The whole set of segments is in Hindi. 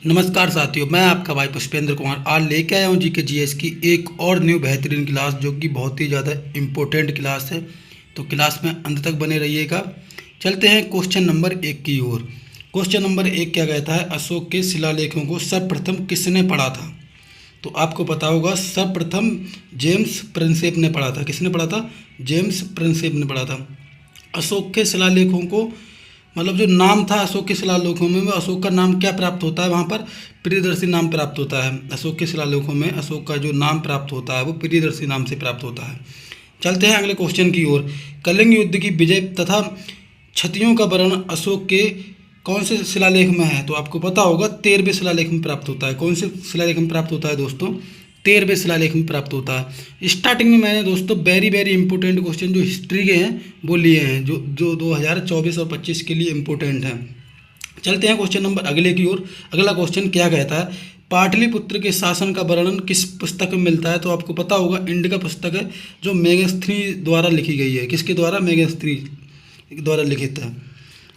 नमस्कार साथियों, मैं आपका भाई पुष्पेंद्र कुमार आज लेके आया हूँ जीके जीएस की एक और न्यू बेहतरीन क्लास जो कि बहुत ही ज़्यादा इम्पोर्टेंट क्लास है। तो क्लास में अंत तक बने रहिएगा। चलते हैं क्वेश्चन नंबर 1 की ओर। क्वेश्चन नंबर 1 क्या कहता है, अशोक के शिलालेखों को सर्वप्रथम किसने पढ़ा था? तो आपको पता होगा सर्वप्रथम जेम्स प्रिंसेप ने पढ़ा था। किसने पढ़ा था? जेम्स प्रिंसेप ने पढ़ा था। अशोक के शिलालेखों को मतलब जो नाम था अशोक के शिलालेखों में, वो अशोक का नाम क्या प्राप्त होता है? वहाँ पर प्रियदर्शी नाम प्राप्त होता है। अशोक के शिलालेखों में अशोक का जो नाम प्राप्त होता है वो प्रियदर्शी नाम से प्राप्त होता है। चलते हैं अगले क्वेश्चन की ओर। कलिंग युद्ध की विजय तथा क्षतियों का वर्णन अशोक के कौन से शिलालेख में है? तो आपको पता होगा 13वें शिलालेख में प्राप्त होता है। कौन से शिलालेख में प्राप्त होता है दोस्तों? 13वें शिलालेख में प्राप्त होता है। स्टार्टिंग में मैंने दोस्तों वेरी इंपॉर्टेंट क्वेश्चन जो हिस्ट्री के हैं वो लिए हैं, जो 2024 और 25 के लिए इम्पोर्टेंट हैं। चलते हैं क्वेश्चन नंबर अगले की ओर। अगला क्वेश्चन क्या कहता है, पाटलिपुत्र के शासन का वर्णन किस पुस्तक में मिलता है? तो आपको पता होगा इंडिका पुस्तक है जो मेगास्थनी द्वारा लिखी गई है। किसके द्वारा? मेगास्थनी द्वारा लिखित है।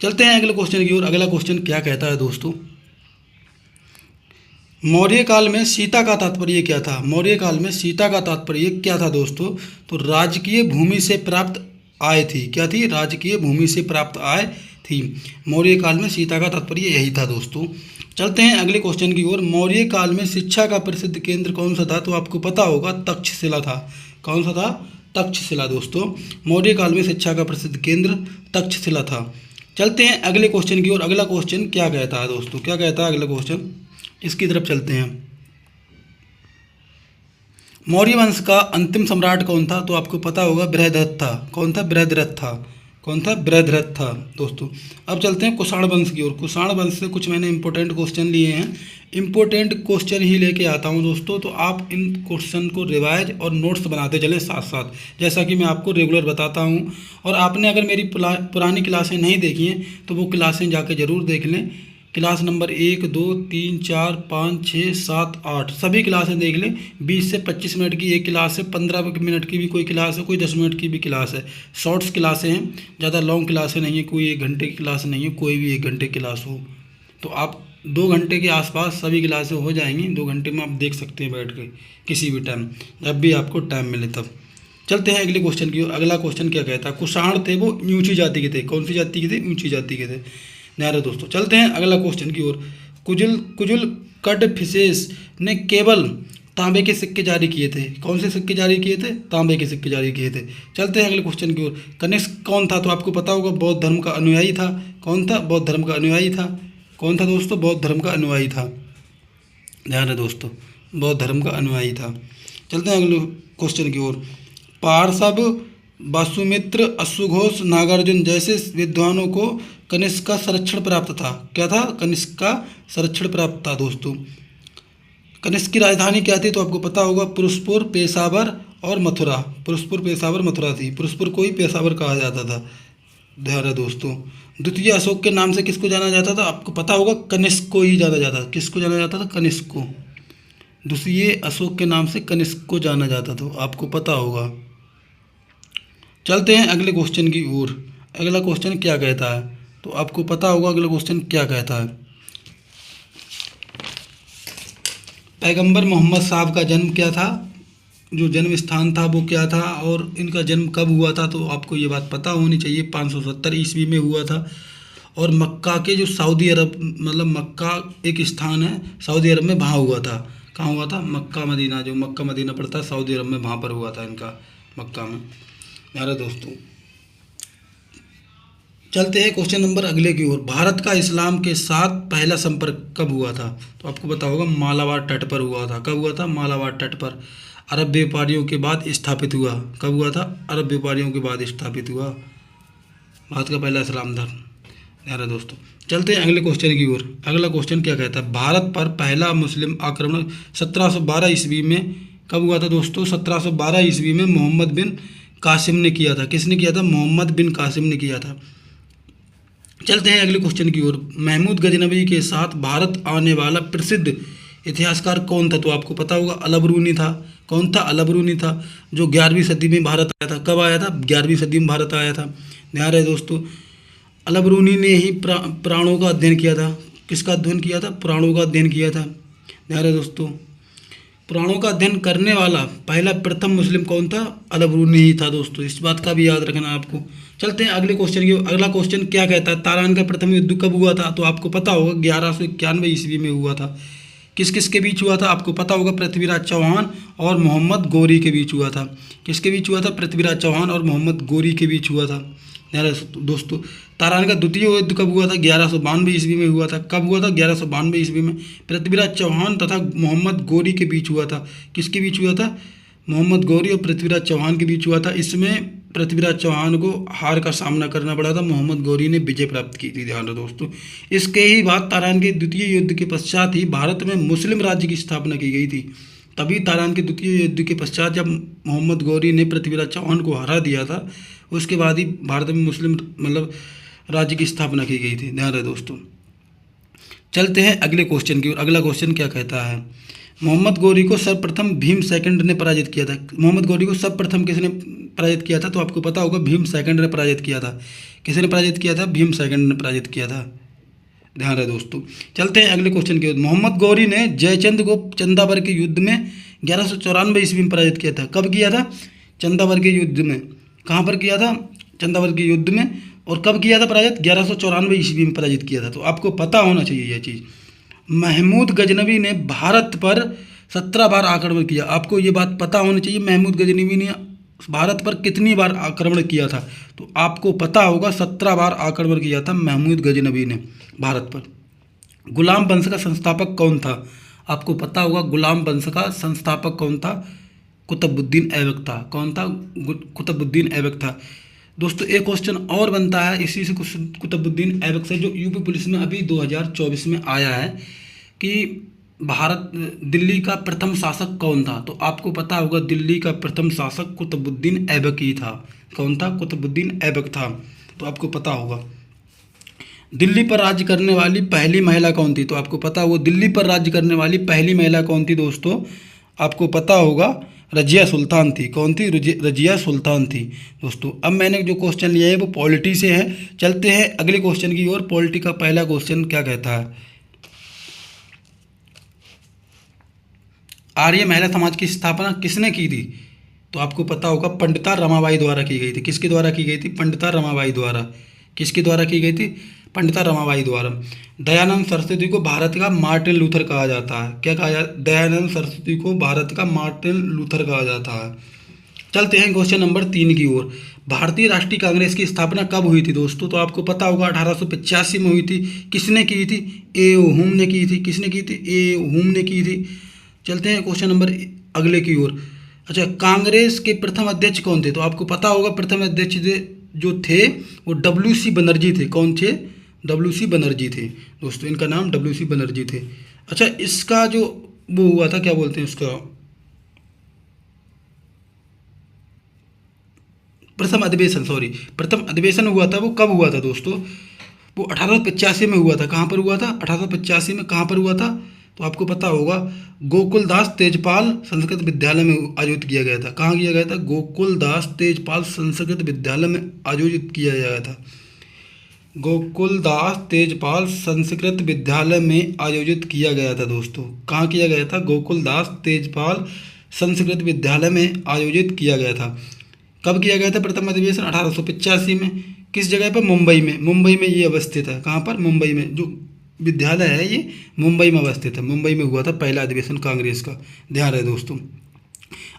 चलते हैं अगले क्वेश्चन की ओर। अगला क्वेश्चन क्या कहता है दोस्तों, मौर्य काल में सीता का तात्पर्य क्या था? मौर्य काल में सीता का तात्पर्य क्या था दोस्तों? तो राजकीय भूमि से प्राप्त आय थी। क्या थी? राजकीय भूमि से प्राप्त आय थी। मौर्य काल में सीता का तात्पर्य यही था दोस्तों। चलते हैं अगले क्वेश्चन की ओर। मौर्य काल में शिक्षा का प्रसिद्ध केंद्र कौन सा था? तो आपको पता होगा तक्षशिला था। कौन सा था? तक्षशिला दोस्तों। मौर्य काल में शिक्षा का प्रसिद्ध केंद्र तक्षशिला था। चलते हैं अगले क्वेश्चन की ओर। अगला क्वेश्चन क्या कहता है दोस्तों? क्या कहता है अगला क्वेश्चन? इसकी तरफ चलते हैं। मौर्य वंश का अंतिम सम्राट कौन था? तो आपको पता होगा बृहद्रथ था। कौन था? बृहद्रथ था। कौन था? बृहद्रथ था दोस्तों। अब चलते हैं कुषाण वंश की ओर। कुषाण वंश से कुछ मैंने इंपॉर्टेंट क्वेश्चन लिए हैं। इंपॉर्टेंट क्वेश्चन ही लेके आता हूं दोस्तों, तो आप इन क्वेश्चन को रिवाइज और नोट्स बनाते चलें साथ साथ, जैसा कि मैं आपको रेगुलर बताता हूं। और आपने अगर मेरी पुरानी क्लासें नहीं देखी हैं तो वो क्लासें जाके ज़रूर देख लें। क्लास नंबर 1, 2, 3, 4, 5, 6, 7, 8 सभी क्लासें देख लें। 20 से 25 मिनट की एक क्लास है, 15 मिनट की भी कोई क्लास है, कोई 10 मिनट की भी क्लास है। शॉर्ट्स क्लासें हैं, ज़्यादा लॉन्ग क्लासें नहीं है। कोई 1 घंटे की क्लास नहीं है, कोई भी 1 घंटे की क्लास हो तो आप 2 घंटे के आसपास सभी क्लासें हो जाएंगी। 2 घंटे में आप देख सकते हैं बैठ के किसी भी टाइम, जब भी आपको टाइम मिले तब। चलते हैं अगले क्वेश्चन की ओर। अगला क्वेश्चन क्या कहता है, कुषाण थे वो ऊंची जाति के थे। कौन सी जाति के थे? ऊंची जाति के थे। न्यारे दोस्तों, चलते हैं अगला क्वेश्चन की ओर। कुजुल कड़फिसेस ने केवल तांबे के सिक्के जारी किए थे। कौन से सिक्के जारी किए थे? तांबे के सिक्के जारी किए थे। चलते हैं अगले क्वेश्चन की ओर। कनिष्क कौन था? तो आपको पता होगा बौद्ध धर्म का अनुयायी था। कौन था? बौद्ध धर्म का अनुयायी था। कौन था दोस्तों? बौद्ध धर्म का अनुयायी था। ध्यान है दोस्तों, बौद्ध धर्म का अनुयायी था। चलते हैं अगले क्वेश्चन की ओर। पार्श्व, वासुमित्र, अश्वघोष, नागार्जुन जैसे विद्वानों को कनिष्क का संरक्षण प्राप्त था। क्या था? कनिष्क का संरक्षण प्राप्त था दोस्तों। कनिष्क की राजधानी क्या थी? तो आपको पता होगा पुरुषपुर, पेशावर और मथुरा। पुरुषपुर, पेशावर, मथुरा थी। पुरुषपुर को ही पेशावर कहा जाता था। ध्यान है दोस्तों। द्वितीय अशोक के नाम से किसको जाना जाता था? आपको पता होगा कनिष्क को ही जाना जाता था। किसको जाना जाता था? कनिष्क को। द्वितीय अशोक के नाम से कनिष्क को जाना जाता था, आपको पता होगा। चलते हैं अगले क्वेश्चन की ओर। अगला क्वेश्चन क्या कहता है? तो आपको पता होगा अगला क्वेश्चन क्या कहता है। पैगंबर मोहम्मद साहब का जन्म क्या था? जो जन्म स्थान था वो क्या था? और इनका जन्म कब हुआ था? तो आपको ये बात पता होनी चाहिए। 570 ईस्वी में हुआ था। और मक्का के जो सऊदी अरब, मतलब मक्का एक स्थान है सऊदी अरब में, वहाँ हुआ था। कहाँ हुआ था? मक्का मदीना, जो मक्का मदीना पड़ता है सऊदी अरब में, वहाँ पर हुआ था इनका, मक्का में। यार दोस्तों, चलते हैं क्वेश्चन नंबर अगले की ओर। भारत का इस्लाम के साथ पहला संपर्क कब हुआ था? तो आपको पता होगा मालाबार तट पर हुआ था। कब हुआ था? मालाबार तट पर। अरब व्यापारियों के बाद स्थापित हुआ। कब हुआ था? अरब व्यापारियों के बाद स्थापित हुआ भारत का पहला इस्लाम धर्म। यार दोस्तों, चलते हैं अगले क्वेश्चन की ओर। अगला क्वेश्चन क्या कहता है, भारत पर पहला मुस्लिम आक्रमण 1712 ईस्वी में कब हुआ था दोस्तों? 1712 ईस्वी में मोहम्मद बिन कासिम ने किया था। किसने किया था? मोहम्मद बिन कासिम ने किया था। चलते हैं अगले क्वेश्चन की ओर। महमूद गजनवी के साथ भारत आने वाला प्रसिद्ध इतिहासकार कौन था? तो आपको पता होगा अलबरूनी था। कौन था? अलबरूनी था, जो 11वीं सदी में भारत आया था। कब आया था? 11वीं सदी में भारत आया था। ध्यान रहे दोस्तों, अलबरूनी ने ही प्राणों का अध्ययन किया था। किसका अध्ययन किया था? पुराणों का अध्ययन किया था। ध्यान रहे दोस्तों, पुराणों का अध्ययन करने वाला पहला प्रथम मुस्लिम कौन था? अल-बरूनी ही था दोस्तों, इस बात का भी याद रखना आपको। चलते हैं अगले क्वेश्चन की। अगला क्वेश्चन क्या कहता है? तारान का प्रथम युद्ध कब हुआ था? तो आपको पता होगा 1191 ईस्वी में हुआ था। किस किस के बीच हुआ था? आपको पता होगा पृथ्वीराज चौहान और मोहम्मद गौरी के बीच हुआ था। किसके बीच हुआ था? पृथ्वीराज चौहान और मोहम्मद गौरी के बीच हुआ था। ध्यान रहे दोस्तों, तारान का द्वितीय युद्ध कब हुआ था? 1192 ईस्वी में हुआ था। कब हुआ था? 1192 ईस्वी में पृथ्वीराज चौहान तथा मोहम्मद गौरी के बीच हुआ था। किसके बीच हुआ था? मोहम्मद गौरी और पृथ्वीराज चौहान के बीच हुआ था। इसमें पृथ्वीराज चौहान को हार का सामना करना पड़ा था, मोहम्मद गौरी ने विजय प्राप्त की थी। ध्यान रहे दोस्तों, इसके ही बाद तारान के द्वितीय युद्ध के पश्चात ही भारत में मुस्लिम राज्य की स्थापना की गई थी। तभी तारान के द्वितीय युद्ध के पश्चात जब मोहम्मद गौरी ने पृथ्वीराज चौहान को हरा दिया था, उसके बाद ही भारत में मुस्लिम राज्य की स्थापना की गई थी। ध्यान रहे दोस्तों, चलते हैं अगले क्वेश्चन की ओर। अगला क्वेश्चन क्या कहता है? मोहम्मद गौरी को सर्वप्रथम भीम सेकंड ने पराजित किया था। मोहम्मद गौरी को सर्वप्रथम किसने पराजित किया था? तो आपको पता होगा भीम सेकंड ने पराजित किया था। किसने पराजित किया था? भीम सेकंड ने पराजित किया था। ध्यान रहे दोस्तों, चलते हैं अगले क्वेश्चन की ओर। मोहम्मद गौरी ने जयचंद को चंदावर के युद्ध में 1194 ईस्वी में पराजित किया था। कब किया था? चंदावर के युद्ध में। कहाँ पर किया था? चंदावर के युद्ध में। और कब किया था पराजित? 1194 ईस्वी में पराजित किया था। तो आपको पता होना चाहिए यह चीज़। महमूद गजनवी ने भारत पर 17 बार आक्रमण किया। आपको ये बात पता होनी चाहिए, महमूद गजनवी ने भारत पर कितनी बार आक्रमण किया था? तो आपको पता होगा 17 बार आक्रमण किया था महमूद गजनवी ने भारत पर। गुलाम वंश का संस्थापक कौन था? आपको पता होगा गुलाम वंश का संस्थापक कौन था? कुतुबुद्दीन ऐबक था। कौन था? कुतुबुद्दीन ऐबक था। दोस्तों एक क्वेश्चन और बनता है इसी से, कुतुबुद्दीन ऐबक से, जो यूपी पुलिस में अभी 2024 में आया है कि भारत दिल्ली का प्रथम शासक कौन था? तो आपको पता होगा दिल्ली का प्रथम शासक कुतुबुद्दीन ऐबक ही था। कौन था? कुतुबुद्दीन ऐबक था। तो आपको पता होगा। दिल्ली पर राज्य करने वाली पहली महिला कौन थी? तो आपको पता होगा दिल्ली पर राज्य करने वाली पहली महिला कौन थी दोस्तों? आपको पता होगा रजिया सुल्तान थी। कौन थी? रजिया सुल्तान थी दोस्तों। अब मैंने जो क्वेश्चन लिया है वो पॉलिटी से है। चलते हैं अगले क्वेश्चन की ओर। पॉलिटी का पहला क्वेश्चन क्या कहता है? आर्य महिला समाज की स्थापना किसने की थी? तो आपको पता होगा पंडिता रमाबाई द्वारा की गई थी। किसके द्वारा की गई थी? पंडिता रमाबाई द्वारा। किसके द्वारा की गई थी? पंडिता रमाबाई द्वारा। दयानंद सरस्वती को भारत का मार्टिन लूथर कहा जाता है। क्या कहा जाता है? दयानंद सरस्वती को भारत का मार्टिन लूथर कहा जाता है। चलते हैं क्वेश्चन नंबर 3 की ओर। भारतीय राष्ट्रीय कांग्रेस की स्थापना कब हुई थी दोस्तों? तो आपको पता होगा 1885 में हुई थी। किसने की थी? ए ओ हुम ने की थी। किसने की थी? ए ओ हुम ने की थी। चलते हैं क्वेश्चन नंबर अगले की ओर। अच्छा, कांग्रेस के प्रथम अध्यक्ष कौन थे? तो आपको पता होगा प्रथम अध्यक्ष जो थे वो WC बनर्जी थे। कौन थे? WC बनर्जी थे दोस्तों। इनका नाम WC बनर्जी थे। अच्छा, इसका जो वो हुआ था, क्या बोलते हैं उसका, प्रथम अधिवेशन हुआ था, वो कब हुआ था दोस्तों? वो 1885 में हुआ था। कहाँ पर हुआ था? 1885 में कहाँ पर हुआ था? तो आपको पता होगा गोकुलदास तेजपाल संस्कृत विद्यालय में आयोजित किया गया था। कहाँ किया गया था? गोकुलदास तेजपाल संस्कृत विद्यालय में आयोजित किया गया था। गोकुलदास तेजपाल संस्कृत विद्यालय में आयोजित किया गया था दोस्तों। कहाँ किया गया था? गोकुलदास तेजपाल संस्कृत विद्यालय में आयोजित किया गया था। कब किया गया था प्रथम अधिवेशन? 1885 में। किस जगह पर? मुंबई में। मुंबई में ये अवस्थित है। कहाँ पर? मुंबई में। जो विद्यालय है ये मुंबई में अवस्थित है। मुंबई में हुआ था पहला अधिवेशन कांग्रेस का। ध्यान रहे दोस्तों।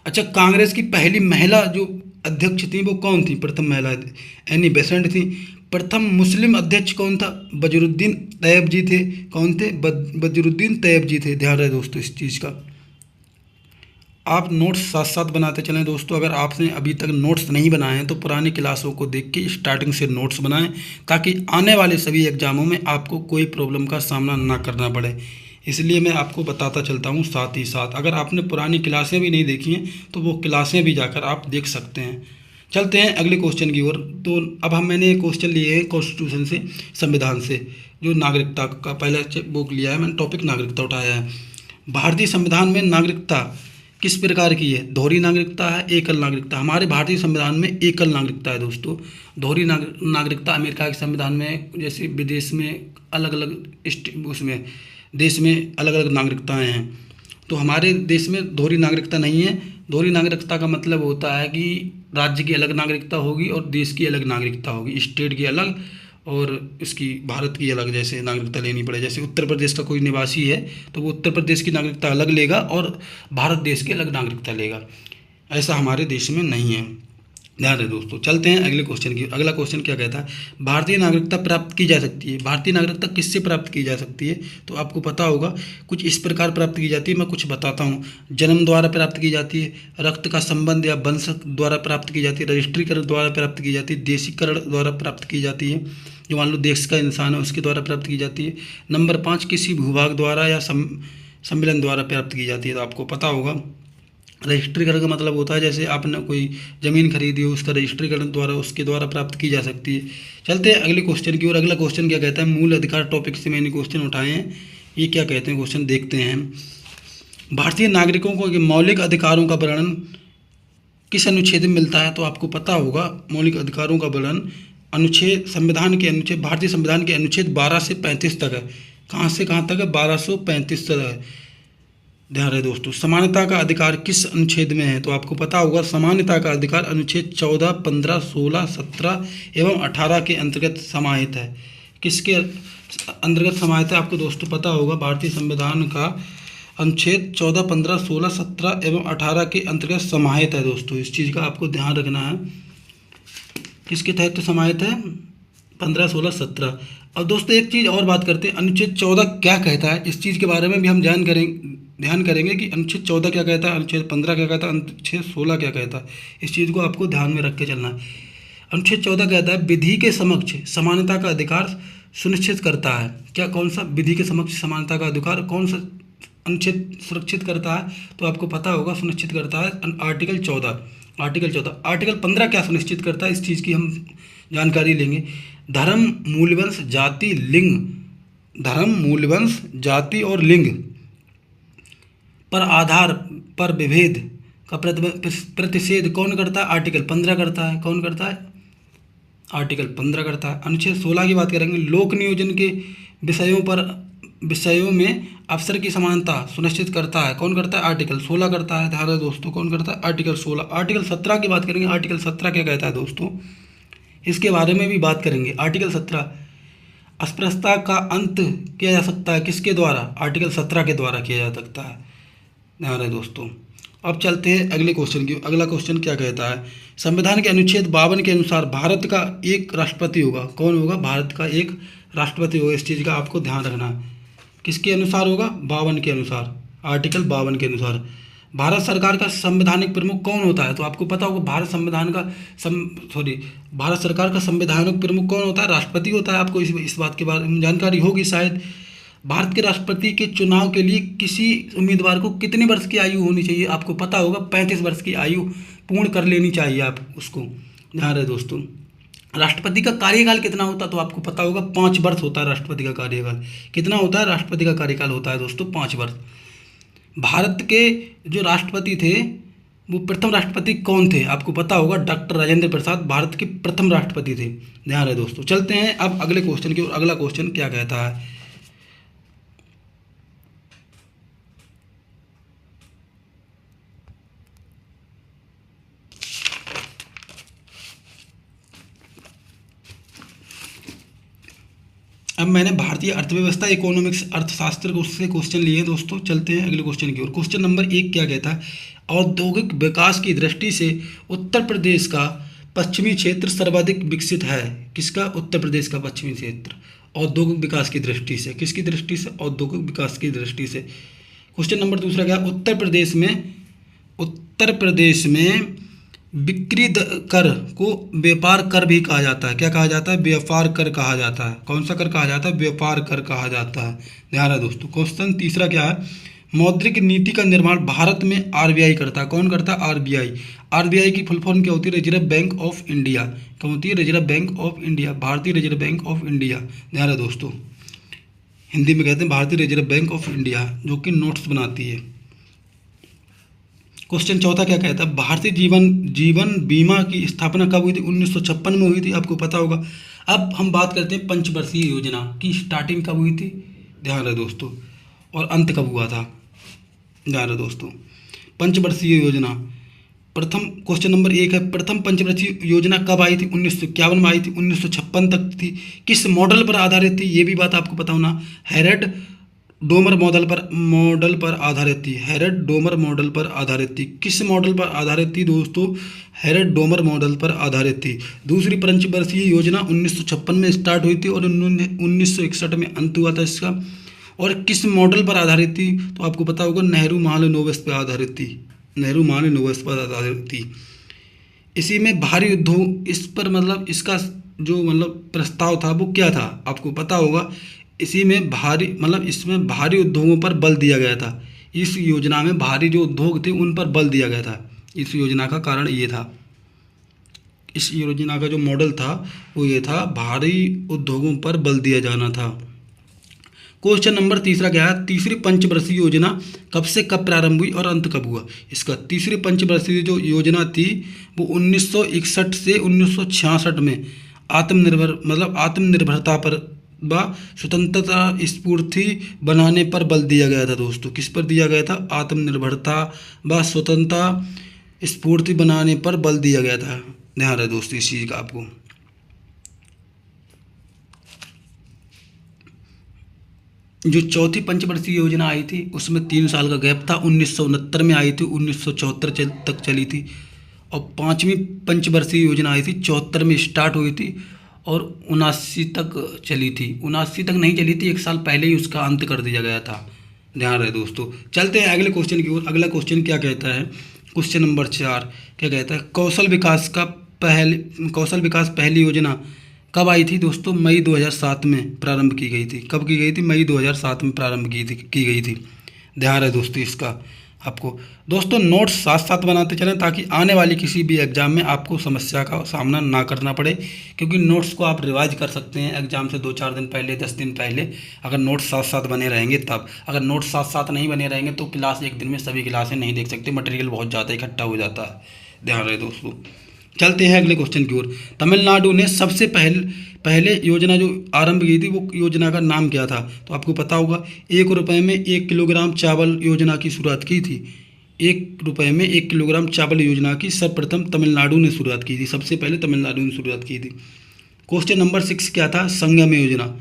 अच्छा, कांग्रेस की पहली महिला जो अध्यक्ष थी वो कौन थी? प्रथम महिला एनी बेसेंट थी। प्रथम मुस्लिम अध्यक्ष कौन था? बजरुद्दीन तैयब जी थे। कौन थे? बजरुद्दीन तैयब जी थे। ध्यान रहे दोस्तों इस चीज़ का। आप नोट्स साथ साथ बनाते चलें दोस्तों। अगर आपने अभी तक नोट्स नहीं बनाए हैं तो पुरानी क्लासों को देख के स्टार्टिंग से नोट्स बनाएं, ताकि आने वाले सभी एग्जामों में आपको कोई प्रॉब्लम का सामना ना करना पड़े। इसलिए मैं आपको बताता चलता हूँ साथ ही साथ। अगर आपने पुरानी क्लासें भी नहीं देखी हैं तो वो क्लासें भी जाकर आप देख सकते हैं। चलते हैं अगले क्वेश्चन की ओर। तो अब मैंने क्वेश्चन लिए हैं कॉन्स्टिट्यूशन से, संविधान से, जो नागरिकता का पहला बुक लिया है मैंने, टॉपिक नागरिकता उठाया है। भारतीय संविधान में नागरिकता किस प्रकार की है? दोहरी नागरिकता है, एकल नागरिकता। हमारे भारतीय संविधान में एकल नागरिकता है दोस्तों। दोहरी नागरिकता अमेरिका के संविधान में, जैसे विदेश में अलग अलग उसमें देश में अलग अलग नागरिकताएं हैं, तो हमारे देश में दोहरी नागरिकता नहीं है। दोहरी नागरिकता का मतलब होता है कि राज्य की अलग नागरिकता होगी और देश की अलग नागरिकता होगी, स्टेट की अलग और इसकी भारत की अलग जैसे नागरिकता लेनी पड़े। जैसे उत्तर प्रदेश का कोई निवासी है तो वो उत्तर प्रदेश की नागरिकता अलग लेगा और भारत देश की अलग नागरिकता लेगा। ऐसा हमारे देश में नहीं है, ध्यान रहे दोस्तों। चलते हैं अगले क्वेश्चन की। अगला क्वेश्चन क्या कहता है? भारतीय नागरिकता प्राप्त की जा सकती है। भारतीय नागरिकता किससे प्राप्त की जा सकती है? तो आपको पता होगा कुछ इस प्रकार प्राप्त की जाती है, मैं कुछ बताता हूँ। जन्म द्वारा प्राप्त की जाती है, रक्त का संबंध या वंश द्वारा प्राप्त की जाती है, रजिस्ट्रीकरण द्वारा प्राप्त की जाती है, देशीकरण द्वारा प्राप्त की जाती है, जो मान लो देश का इंसान है उसके द्वारा प्राप्त की जाती है। नंबर 5, किसी भूभाग द्वारा या सम्मेलन द्वारा प्राप्त की जाती है। तो आपको पता होगा रजिस्ट्रीकरण का मतलब होता है जैसे आपने कोई ज़मीन खरीदी हो, उसका रजिस्ट्रीकरण द्वारा उसके द्वारा प्राप्त की जा सकती है। चलते हैं अगले क्वेश्चन की ओर। अगला क्वेश्चन क्या कहता है? मूल अधिकार टॉपिक से मैंने क्वेश्चन उठाए हैं, ये क्या कहते हैं क्वेश्चन देखते हैं। भारतीय नागरिकों को मौलिक अधिकारों का वर्णन किस अनुच्छेद में मिलता है? तो आपको पता होगा मौलिक अधिकारों का वर्णन अनुच्छेद संविधान के अनुच्छेद भारतीय संविधान के अनुच्छेद 12 से 35 तक है। कहाँ से कहाँ तक है? 1235 तक है। ध्यान रहे दोस्तों। समानता का अधिकार किस अनुच्छेद में है? तो आपको पता होगा समानता का अधिकार अनुच्छेद 14, 15, 16, 17 एवं 18 के अंतर्गत समाहित है। किसके अंतर्गत समाहित है? आपको दोस्तों पता होगा भारतीय संविधान का अनुच्छेद 14, 15, 16, 17 एवं 18 के अंतर्गत समाहित है दोस्तों। इस चीज़ का आपको ध्यान रखना है। किसके तहत समाहित है? 15, 16, 17। और दोस्तों एक चीज़ और बात करते हैं, अनुच्छेद 14 क्या कहता है? इस चीज़ के बारे में भी हम ध्यान करेंगे कि अनुच्छेद 14 क्या कहता है, अनुच्छेद 15 क्या कहता है, अनुच्छेद 16 क्या कहता है। इस चीज़ को आपको ध्यान में रख के चलना है। अनुच्छेद 14 कहता है विधि के समक्ष समानता का अधिकार सुनिश्चित करता है। क्या कौन सा विधि के समक्ष समानता का अधिकार कौन सा अनुच्छेद सुरक्षित करता है? तो आपको पता होगा सुनिश्चित करता है आर्टिकल 14। आर्टिकल 15 क्या सुनिश्चित करता है? इस चीज़ की हम जानकारी लेंगे। धर्म, मूलवंश, जाति, लिंग, धर्म, मूलवंश, जाति और लिंग पर आधार पर विभेद का प्रतिषेध कौन करता है? आर्टिकल 15 करता है। कौन करता है? आर्टिकल 15 करता है। अनुच्छेद 16 की बात करेंगे। लोक नियोजन के विषयों में अवसर की समानता सुनिश्चित करता है। कौन करता है? आर्टिकल 16 करता है। ध्यान रहे दोस्तों, कौन करता है? आर्टिकल 16। आर्टिकल 17 की बात करेंगे। आर्टिकल 17 क्या कहता है दोस्तों? इसके बारे में भी बात करेंगे। आर्टिकल 17, अस्पृश्यता का अंत किया जा सकता है किसके द्वारा? आर्टिकल 17 के द्वारा किया जा सकता है। ध्यान रहे दोस्तों। अब चलते हैं अगले क्वेश्चन की। अगला क्वेश्चन क्या कहता है? संविधान के अनुच्छेद 52 के अनुसार भारत का एक राष्ट्रपति होगा। कौन होगा? भारत का एक राष्ट्रपति होगा। इस चीज़ का आपको ध्यान रखना है। किसके अनुसार होगा? 52 के अनुसार, आर्टिकल 52 के अनुसार। भारत सरकार का संवैधानिक प्रमुख कौन होता है? तो आपको पता होगा भारत सरकार का संवैधानिक प्रमुख कौन होता है? राष्ट्रपति होता है। आपको इस बात के बारे में जानकारी होगी शायद। भारत के राष्ट्रपति के चुनाव के लिए किसी उम्मीदवार को कितने वर्ष की आयु होनी चाहिए? आपको पता होगा 35 वर्ष की आयु पूर्ण कर लेनी चाहिए आप उसको। ध्यान रहे दोस्तों। राष्ट्रपति का कार्यकाल कितना होता है? तो आपको पता होगा 5 वर्ष होता है राष्ट्रपति का कार्यकाल। कितना होता है? राष्ट्रपति का कार्यकाल होता है दोस्तों 5 वर्ष। भारत के जो राष्ट्रपति थे वो प्रथम राष्ट्रपति कौन थे? आपको पता होगा डॉक्टर राजेंद्र प्रसाद भारत के प्रथम राष्ट्रपति थे। ध्यान रहे दोस्तों। चलते हैं अब अगले क्वेश्चन की ओर। अगला क्वेश्चन क्या कहता है? अब मैंने भारतीय अर्थव्यवस्था, इकोनॉमिक्स, अर्थशास्त्र उससे क्वेश्चन लिए दोस्तों। चलते हैं अगले क्वेश्चन की ओर। क्वेश्चन नंबर 1 क्या कहता है? औद्योगिक विकास की दृष्टि से उत्तर प्रदेश का पश्चिमी क्षेत्र सर्वाधिक विकसित है। किसका? उत्तर प्रदेश का पश्चिमी क्षेत्र। औद्योगिक विकास की दृष्टि से। किसकी दृष्टि से? औद्योगिक विकास की दृष्टि से। क्वेश्चन नंबर दूसरा क्या? उत्तर प्रदेश में बिक्री कर को व्यापार कर भी कहा जाता है। क्या कहा जाता है? व्यापार कर कहा जाता है। कौन सा कर कहा जाता है? व्यापार कर कहा जाता है। ध्यान है दोस्तों। क्वेश्चन तीसरा क्या है? मौद्रिक नीति का निर्माण भारत में आरबीआई करता है। कौन करता है? आरबीआई। आरबीआई की फुल फॉर्म क्या होती है? Reserve bank of India. क्या होती है? रिजर्व बैंक ऑफ इंडिया, भारतीय रिजर्व बैंक ऑफ इंडिया। ध्यान है दोस्तों। हिंदी में कहते हैं भारतीय रिजर्व बैंक ऑफ इंडिया, जो कि नोट्स बनाती है। क्वेश्चन चौथा क्या कहता है, भारतीय जीवन जीवन बीमा की स्थापना कब हुई थी? 1956 में हुई थी, आपको पता होगा। अब हम बात करते हैं पंचवर्षीय योजना की स्टार्टिंग कब हुई थी, ध्यान रहे दोस्तों, और अंत कब हुआ था, ध्यान रहे दोस्तों। पंचवर्षीय योजना, प्रथम क्वेश्चन नंबर 1 है, प्रथम पंचवर्षीय योजना कब आई थी? 1951 में आई थी, 1956 तक थी। किस मॉडल पर आधारित थी, ये भी बात आपको पता होना। हेरेड डोमर मॉडल पर आधारित थी। हेरेड डोमर मॉडल पर आधारित थी। किस मॉडल पर आधारित थी दोस्तों? हेरेड डोमर मॉडल पर आधारित थी। दूसरी पंचवर्षीय योजना 1956 में स्टार्ट हुई थी और 1961 में अंत हुआ था इसका। और किस मॉडल पर आधारित थी? तो आपको पता होगा नेहरू महालनोबिस पर आधारित थी। नेहरू महालनोबिस पर आधारित थी। इसी में भारी उद्योग, इस पर मतलब इसका जो मतलब प्रस्ताव था वो क्या था, आपको पता होगा। इसी में भारी मतलब इसमें भारी उद्योगों पर बल दिया गया था। इस योजना में भारी जो उद्योग थे उन पर बल दिया गया था। इस योजना का कारण ये था, इस योजना का जो मॉडल था वो ये था, भारी उद्योगों पर बल दिया जाना था। क्वेश्चन नंबर तीसरा क्या है, तीसरी पंचवर्षीय योजना कब से कब प्रारंभ हुई और अंत कब हुआ? इसका तीसरी पंचवर्षीय जो योजना थी वो 1961 से 1966 में आत्मनिर्भरता पर व स्वतंत्रता स्फूर्ति बनाने पर बल दिया गया था दोस्तों। किस पर दिया गया था? आत्मनिर्भरता व स्वतंत्रता स्फूर्ति बनाने पर बल दिया गया था। ध्यान रहे दोस्तों इस चीज़ का आपको। जो चौथी पंचवर्षीय योजना आई थी उसमें 3 साल का गैप था। 1969 में आई थी, 1974 तक चली थी। और पांचवी पंचवर्षीय योजना आई थी 74 में स्टार्ट हुई थी और 79 तक चली थी। 79 तक नहीं चली थी, 1 साल पहले ही उसका अंत कर दिया गया था। ध्यान रहे दोस्तों। चलते हैं अगले क्वेश्चन की ओर। अगला क्वेश्चन क्या कहता है, क्वेश्चन नंबर 4 क्या कहता है, कौशल विकास पहली योजना कब आई थी दोस्तों? मई 2007 में प्रारंभ की गई थी। कब की गई थी? मई 2007 में प्रारंभ की गई थी। ध्यान रहे दोस्तों इसका आपको। दोस्तों नोट्स साथ साथ बनाते चलें ताकि आने वाली किसी भी एग्ज़ाम में आपको समस्या का सामना ना करना पड़े, क्योंकि नोट्स को आप रिवाइज कर सकते हैं एग्ज़ाम से 2-4 दिन पहले, 10 दिन पहले, अगर नोट्स साथ साथ बने रहेंगे तब। अगर नोट्स साथ साथ नहीं बने रहेंगे तो क्लास एक दिन में सभी क्लासें नहीं देख सकते, मटेरियल बहुत ज़्यादा इकट्ठा हो जाता है। ध्यान रहे दोस्तों। चलते हैं अगले क्वेश्चन की ओर। तमिलनाडु ने सबसे पहले योजना जो आरंभ की थी वो योजना का नाम क्या था? तो आपको पता होगा। 1 रुपये में 1 किलोग्राम चावल योजना की शुरुआत की थी। 1 रुपये में 1 किलोग्राम चावल योजना की सर्वप्रथम तमिलनाडु ने शुरुआत की थी। सबसे पहले तमिलनाडु ने शुरुआत की थी। क्वेश्चन नंबर 6 क्या था? संगम योजना।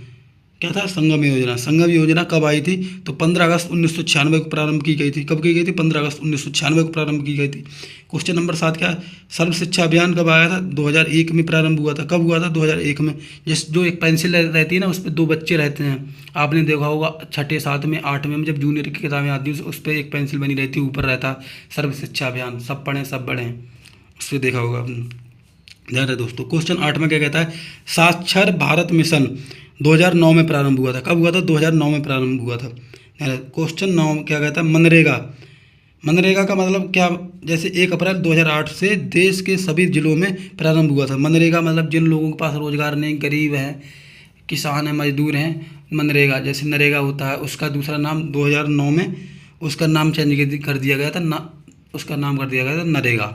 क्या था? संगम योजना। संगम योजना कब आई थी? तो 15 अगस्त 1996 को प्रारंभ की गई थी। कब की गई थी? 15 अगस्त 1996 को प्रारंभ की गई थी। क्वेश्चन नंबर 7 क्या? सर्व शिक्षा अभियान कब आया था? 2001 में प्रारंभ हुआ था। कब हुआ था? 2001 में। जो एक पेंसिल रहती है ना, उस पर 2 बच्चे रहते हैं, आपने देखा होगा 6ठे 7 में 8 में जब जूनियर की किताबें आती हैं उस पर एक पेंसिल बनी रहती है, ऊपर रहता सर्व शिक्षा अभियान, सब पढ़ें सब बढ़ें, उस पर देखा होगा आपने। ध्यान रहे दोस्तों। क्वेश्चन 8 में क्या कहता है? साक्षर भारत मिशन 2009 में प्रारंभ हुआ था। कब हुआ था? 2009 में प्रारंभ हुआ था। क्वेश्चन 9 क्या कहता है? मनरेगा। मनरेगा का मतलब क्या? जैसे 1 अप्रैल 2008 से देश के सभी जिलों में प्रारंभ हुआ था। मनरेगा मतलब जिन लोगों के पास रोजगार नहीं, गरीब हैं, किसान हैं, मजदूर हैं, मनरेगा जैसे नरेगा होता है, उसका दूसरा नाम 2009 में उसका नाम चेंज कर दिया गया था। उसका नाम कर दिया गया था नरेगा,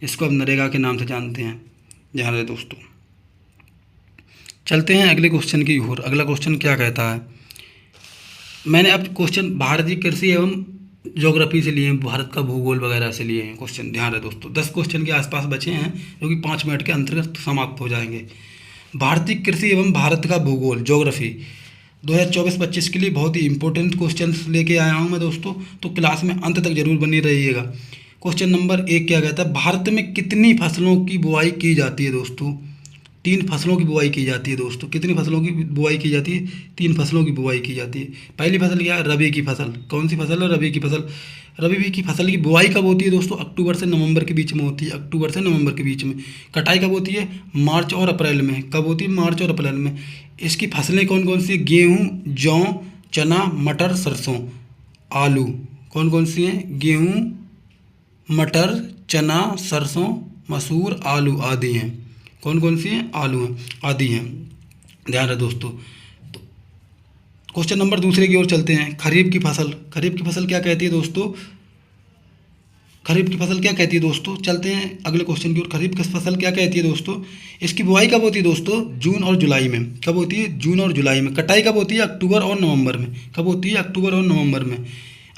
इसको अब नरेगा के नाम से जानते हैं। ध्यान रहे दोस्तों। चलते हैं अगले क्वेश्चन की ओर। अगला क्वेश्चन क्या कहता है? मैंने अब क्वेश्चन भारतीय कृषि एवं ज्योग्राफी से लिए हैं, भारत का भूगोल वगैरह से लिए हैं क्वेश्चन। ध्यान रहे दोस्तों। 10 क्वेश्चन के आसपास बचे हैं जो कि 5 मिनट के अंतर्गत समाप्त हो जाएंगे। भारतीय कृषि एवं भारत का भूगोल ज्योग्राफी 2024-25 के लिए बहुत ही इंपॉर्टेंट क्वेश्चन लेके आया हूँ मैं दोस्तों, तो क्लास में अंत तक जरूर बने रहिएगा। क्वेश्चन नंबर 1 क्या कहता है? भारत में कितनी फसलों की बुआई की जाती है दोस्तों? 3 फसलों की बुआई की जाती है दोस्तों। कितनी फसलों की बुआई की जाती है? 3 फसलों की बुआई की जाती है। पहली फसल क्या है? रबी की फसल। कौन सी फसल है? रबी की फसल। रबी की फसल की बुआई कब होती है दोस्तों? अक्टूबर से नवंबर के बीच में होती है। अक्टूबर से नवंबर के बीच में। कटाई कब होती है? मार्च और अप्रैल में। कब होती है? मार्च और अप्रैल में। इसकी फसलें कौन कौन सी? गेहूँ, जौ, चना, मटर, सरसों, आलू। कौन कौन सी हैं? गेहूँ, मटर, चना, सरसों, मसूर, आलू आदि हैं। कौन कौन सी हैं? आलू हैं, आदि हैं। ध्यान रहे दोस्तों। तो क्वेश्चन नंबर दूसरे की ओर चलते हैं। खरीफ की फसल। खरीफ की फसल क्या कहती है दोस्तों? खरीफ की फसल क्या कहती है दोस्तों? चलते हैं अगले क्वेश्चन की ओर। खरीफ की फसल क्या कहती है दोस्तों? इसकी बुआई कब होती है दोस्तों? जून और जुलाई में। कब होती है? जून और जुलाई में। कटाई कब होती है? अक्टूबर और नवंबर में। कब होती है? अक्टूबर और नवंबर में।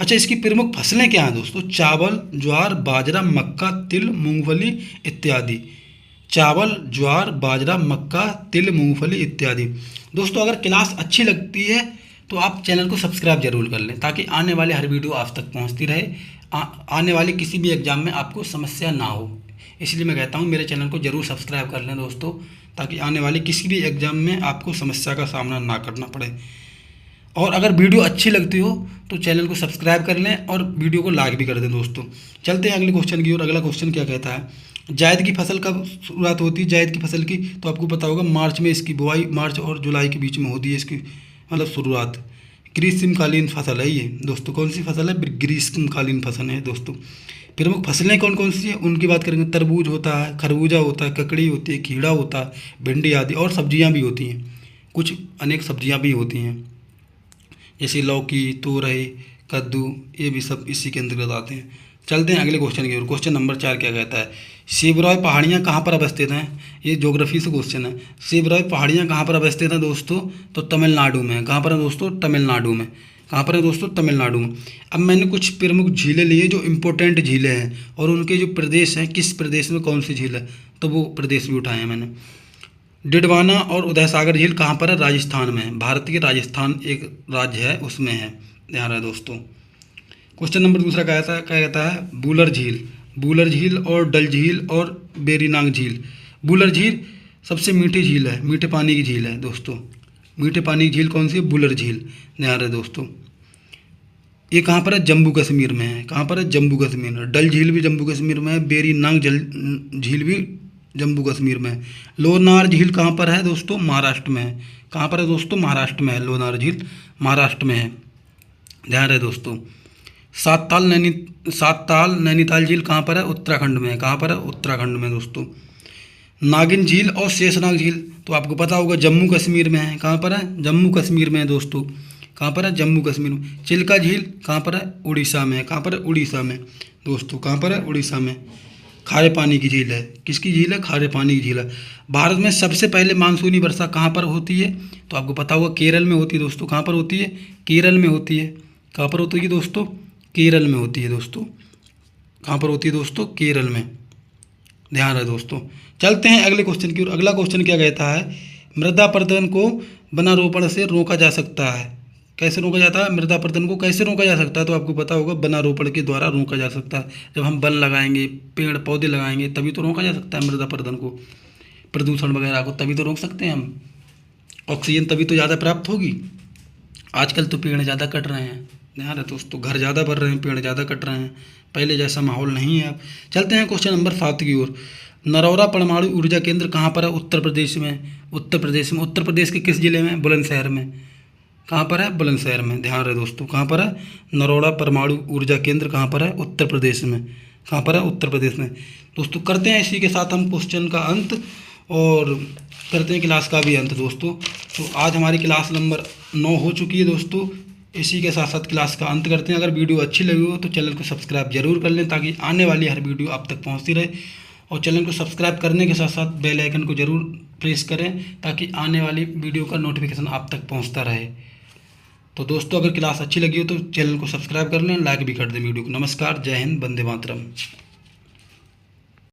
अच्छा, इसकी प्रमुख फसलें क्या हैं दोस्तों? चावल, ज्वार, बाजरा, मक्का, तिल, मूंगफली इत्यादि। चावल, ज्वार, बाजरा, मक्का, तिल, मूंगफली इत्यादि। दोस्तों अगर क्लास अच्छी लगती है तो आप चैनल को सब्सक्राइब जरूर कर लें, ताकि आने वाले हर वीडियो आप तक पहुंचती रहे। आने वाले किसी भी एग्ज़ाम में आपको समस्या ना हो, इसलिए मैं कहता हूं मेरे चैनल को ज़रूर सब्सक्राइब कर लें दोस्तों, ताकि आने वाले किसी भी एग्ज़ाम में आपको समस्या का सामना ना करना पड़े। और अगर वीडियो अच्छी लगती हो तो चैनल को सब्सक्राइब कर लें और वीडियो को लाइक भी कर दें दोस्तों। चलते हैं अगले क्वेश्चन की ओर। अगला क्वेश्चन क्या कहता है? जायद की फसल कब शुरुआत होती है? जायद की फसल की तो आपको पता होगा मार्च में इसकी बुआई, मार्च और जुलाई के बीच में होती है इसकी मतलब शुरुआत। ग्रीष्मकालीन फसल है ये दोस्तों। कौन सी फसल है? ग्रीष्मकालीन फसल है दोस्तों। प्रमुख फसलें कौन कौन सी हैं उनकी बात करेंगे। तरबूज होता है, खरबूजा होता है, ककड़ी होती है, खीरा होता है, भिंडी आदि। और सब्जियां भी होती हैं, कुछ अनेक सब्जियां भी होती हैं, जैसे लौकी, तोरई, कद्दू, ये भी सब इसी के अंतर्गत आते हैं। चलते हैं अगले क्वेश्चन की ओर। क्वेश्चन नंबर 4 क्या कहता है? सिबरॉय पहाड़ियाँ कहाँ पर अवस्थित हैं? ये ज्योग्राफी से क्वेश्चन है। सिबरॉय पहाड़ियाँ कहाँ पर अवस्थित हैं दोस्तों? तो तमिलनाडु में। कहाँ पर है दोस्तों? तमिलनाडु में। कहाँ पर है दोस्तों? तमिलनाडु में। अब मैंने कुछ प्रमुख झीलें ली हैं जो इम्पोर्टेंट झीलें हैं, और उनके जो प्रदेश हैं, किस प्रदेश में कौन सी झील है, तो वो प्रदेश भी उठाए हैं मैंने। डिडवाना और उदय सागर झील कहाँ पर है? राजस्थान में है। भारत के राजस्थान एक राज्य है, उसमें है, ध्यान रहे दोस्तों। क्वेश्चन नंबर दूसरा क्या कहता है? बूलर झील। बूलर झील और डल झील और बेरीनाग झील। बूलर झील सबसे मीठी झील है, मीठे पानी की झील है दोस्तों। मीठे पानी की झील कौन सी है? बूलर झील, ध्यान रहे दोस्तों। ये कहाँ पर है? जम्मू कश्मीर में है। कहाँ पर है? जम्मू कश्मीर में। डल झील भी जम्मू कश्मीर में है। बेरीनाग झील भी जम्मू कश्मीर में है। लोनार झील कहाँ पर है दोस्तों? महाराष्ट्र में है। कहाँ पर है दोस्तों? महाराष्ट्र में है। लोनार झील महाराष्ट्र में है, ध्यान रहे दोस्तों। सात नैनीताल झील कहाँ पर है? उत्तराखंड में है। कहाँ पर है? उत्तराखंड में दोस्तों। नागिन झील और शेषनाग झील तो आपको पता होगा जम्मू कश्मीर में है। कहाँ पर है? जम्मू कश्मीर में है दोस्तों। कहाँ पर है? जम्मू कश्मीर में। चिल्का झील कहाँ पर है? उड़ीसा में है। कहाँ पर है? उड़ीसा में दोस्तों। कहाँ पर है? उड़ीसा में। खारे पानी की झील है। किसकी झील है? खारे पानी की झील है। भारत में सबसे पहले मानसूनी वर्षा कहाँ पर होती है? तो आपको पता होगा केरल में होती है दोस्तों। कहाँ पर होती है? केरल में होती है। कहाँ पर होती है दोस्तों? केरल में होती है दोस्तों। कहाँ पर होती है दोस्तों? केरल में, ध्यान रहे दोस्तों। चलते हैं अगले क्वेश्चन की ओर। अगला क्वेश्चन क्या कहता है? मृदा अपरदन को वनारोपण से रोका जा सकता है। कैसे रोका जाता है? मृदा अपरदन को कैसे रोका जा सकता है? तो आपको पता होगा वनारोपण के द्वारा रोका जा सकता है। जब हम वन लगाएंगे, पेड़ पौधे लगाएंगे, तभी तो रोका जा सकता है मृदा अपरदन को, प्रदूषण वगैरह को, तभी तो रोक सकते हैं हम। ऑक्सीजन तभी तो ज़्यादा प्राप्त होगी। आजकल तो पेड़ ज़्यादा कट रहे हैं, ध्यान है दोस्तों। घर ज़्यादा बढ़ रहे हैं, पेड़ ज़्यादा कट रहे हैं, पहले जैसा माहौल नहीं है अब। चलते हैं क्वेश्चन नंबर 7 की ओर। नरौरा परमाणु ऊर्जा केंद्र कहाँ पर है? उत्तर प्रदेश में। उत्तर प्रदेश में। उत्तर प्रदेश के किस जिले में? बुलंदशहर में। कहाँ पर है? बुलंदशहर में, ध्यान रहे दोस्तों। कहाँ पर है? नरौरा परमाणु ऊर्जा केंद्र कहाँ पर है? उत्तर प्रदेश में। कहाँ पर है? उत्तर प्रदेश में दोस्तों। करते हैं इसी के साथ हम क्वेश्चन का अंत और करते हैं क्लास का भी अंत दोस्तों। तो आज हमारी क्लास नंबर 9 हो चुकी है दोस्तों। इसी के साथ साथ क्लास का अंत करते हैं। अगर वीडियो अच्छी लगी हो तो चैनल को सब्सक्राइब जरूर कर लें, ताकि आने वाली हर वीडियो आप तक पहुंचती रहे। और चैनल को सब्सक्राइब करने के साथ साथ बेल आइकन को जरूर प्रेस करें, ताकि आने वाली वीडियो का नोटिफिकेशन आप तक पहुंचता रहे। तो दोस्तों अगर क्लास अच्छी लगी हो तो चैनल को सब्सक्राइब कर लें, लाइक भी कर दें वीडियो को। नमस्कार, जय हिंद, वंदे मातरम।